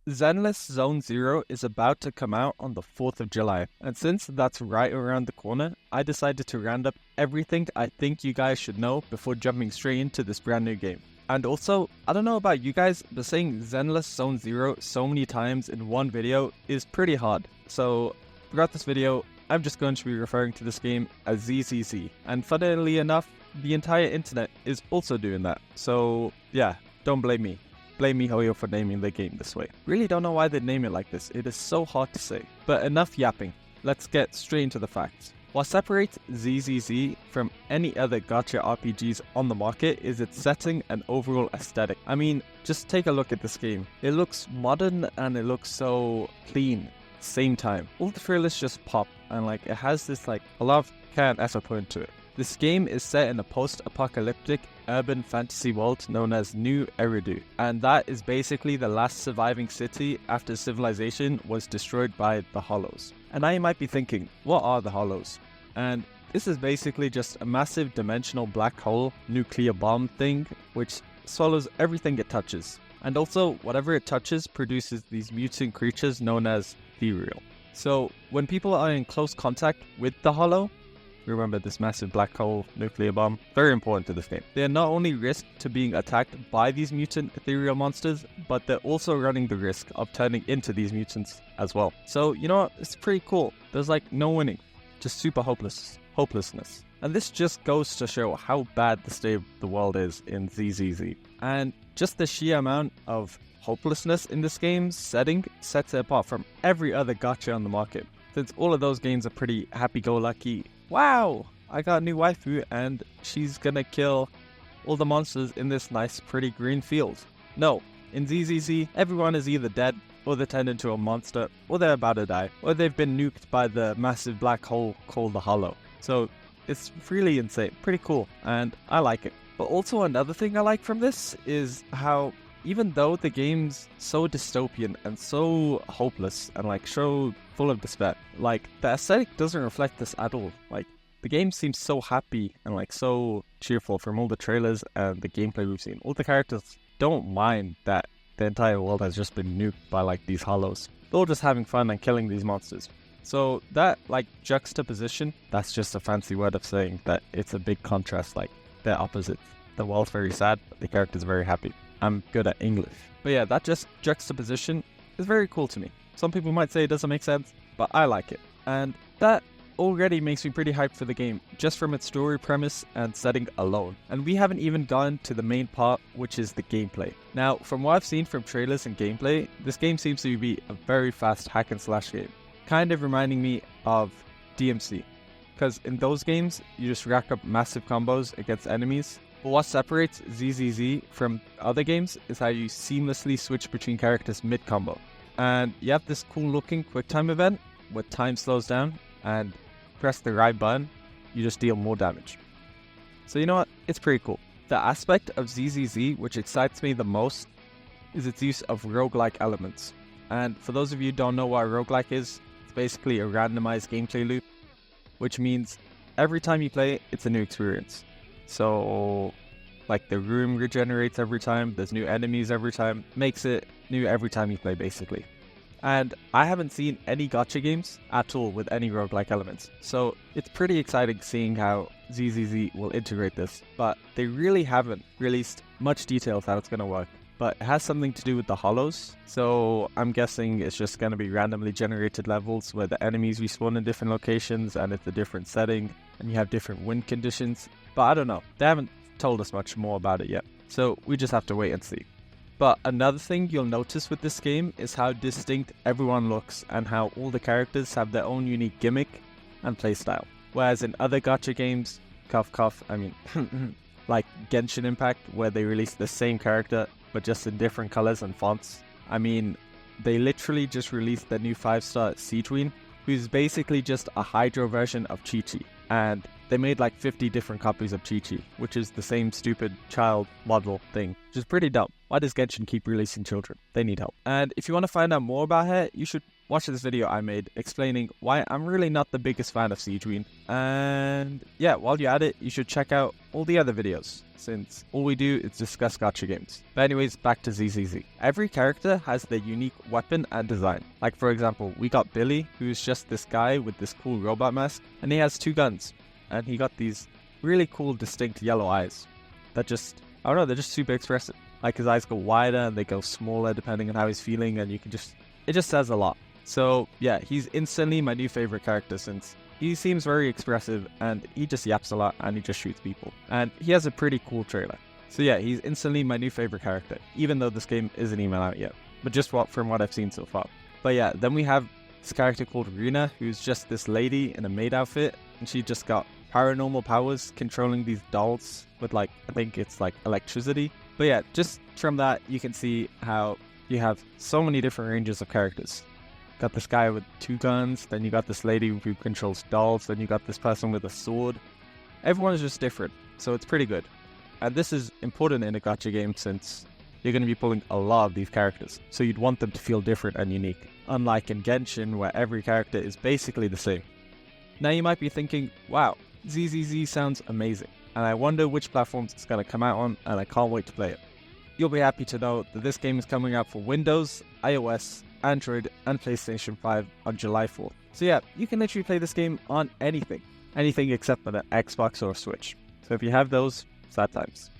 Zenless Zone Zero is about to come out on the 4th of July, and since that's right around the corner, I decided to round up everything I think you guys should know before jumping straight into this brand new game. And also, I don't know about you guys, but saying Zenless Zone Zero so many times in one video is pretty hard. So, throughout this video, I'm just going to be referring to this game as ZZZ, and funnily enough, the entire internet is also doing that. So, yeah, don't blame me. Blame Mihoyo for naming the game this way. Really don't know why they name it like this, it is so hard to say. But enough yapping, let's get straight into the facts. What separates ZZZ from any other gacha RPGs on the market is its setting and overall aesthetic. I mean, just take a look at this game. It looks modern and it looks so clean at the same time. All the trailers just pop and it has this a lot of care and effort put into it. This game is set in a post-apocalyptic urban fantasy world known as New Eridu, and that is basically the last surviving city after civilization was destroyed by the Hollows. And now you might be thinking, what are the Hollows? And this is basically just a massive dimensional black hole nuclear bomb thing which swallows everything it touches. And also, whatever it touches produces these mutant creatures known as ethereal. So when people are in close contact with the Hollow, remember this massive black hole nuclear bomb, very important to this game. They are not only risk to being attacked by these mutant ethereal monsters, but they're also running the risk of turning into these mutants as well. So, you know what, it's pretty cool. There's no winning, just super hopelessness. And this just goes to show how bad the state of the world is in ZZZ. And just the sheer amount of hopelessness in this game's setting sets it apart from every other gacha on the market, since all of those games are pretty happy-go-lucky. Wow, I got a new waifu and she's gonna kill all the monsters in this nice pretty green field. No, in ZZZ, everyone is either dead, or they're turned into a monster, or they're about to die, or they've been nuked by the massive black hole called the Hollow. So it's really insane, pretty cool, and I like it. But also another thing I like from this is how even though the game's so dystopian and so hopeless and so full of despair, the aesthetic doesn't reflect this at all. The game seems so happy and so cheerful from all the trailers and the gameplay we've seen. All the characters don't mind that the entire world has just been nuked by these Hollows. They're all just having fun and killing these monsters. So that juxtaposition, that's just a fancy word of saying that it's a big contrast, they're opposites. The world's very sad, but the character's very happy. I'm good at English. But yeah, that just juxtaposition is very cool to me. Some people might say it doesn't make sense, but I like it. And that already makes me pretty hyped for the game, just from its story premise and setting alone. And we haven't even gotten to the main part, which is the gameplay. Now, from what I've seen from trailers and gameplay, this game seems to be a very fast hack and slash game, kind of reminding me of DMC. Because in those games, you just rack up massive combos against enemies. But what separates ZZZ from other games is how you seamlessly switch between characters mid-combo. And you have this cool looking QuickTime event where time slows down and press the right button, you just deal more damage. So you know what, it's pretty cool. The aspect of ZZZ which excites me the most is its use of roguelike elements. And for those of you who don't know what a roguelike is, it's basically a randomized gameplay loop, which means every time you play, it's a new experience. So, the room regenerates every time, there's new enemies every time, makes it new every time you play, basically. And I haven't seen any gacha games at all with any roguelike elements, so it's pretty exciting seeing how ZZZ will integrate this, but they really haven't released much details how it's going to work. But it has something to do with the Hollows, so I'm guessing it's just going to be randomly generated levels where the enemies respawn in different locations and it's a different setting and you have different wind conditions. But I don't know, they haven't told us much more about it yet, so we just have to wait and see. But another thing you'll notice with this game is how distinct everyone looks and how all the characters have their own unique gimmick and playstyle. Whereas in other gacha games, like Genshin Impact, where they release the same character but just in different colors and fonts. They literally just released the new 5-star Seedween, who's basically just a Hydro version of Chi-Chi. And they made 50 different copies of Chi-Chi, which is the same stupid child model thing, which is pretty dumb. Why does Genshin keep releasing children? They need help. And if you want to find out more about her, you should watch this video I made explaining why I'm really not the biggest fan of Siege Queen. And yeah, while you're at it, you should check out all the other videos, since all we do is discuss gacha games. But anyways, back to ZZZ. Every character has their unique weapon and design. Like for example, we got Billy, who's just this guy with this cool robot mask, and he has 2 guns. And he got these really cool distinct yellow eyes that just, I don't know, they're just super expressive. Like his eyes go wider and they go smaller depending on how he's feeling, and it just says a lot. So yeah, he's instantly my new favorite character since he seems very expressive and he just yaps a lot and he just shoots people. And he has a pretty cool trailer. So yeah, he's instantly my new favorite character, even though this game isn't even out yet. But just from what I've seen so far. But yeah, then we have this character called Runa, who's just this lady in a maid outfit, and she just got paranormal powers controlling these dolls with I think it's electricity. But yeah, just from that you can see how you have so many different ranges of characters. Got this guy with 2 guns, then you got this lady who controls dolls, then you got this person with a sword. Everyone is just different, so it's pretty good. And this is important in a gacha game since you're going to be pulling a lot of these characters, so you'd want them to feel different and unique, unlike in Genshin where every character is basically the same. Now you might be thinking, wow, ZZZ sounds amazing, and I wonder which platforms it's going to come out on, and I can't wait to play it. You'll be happy to know that this game is coming out for Windows, iOS, Android, and PlayStation 5 on July 4th. So yeah, you can literally play this game on anything except for an Xbox or a Switch. So if you have those, sad times.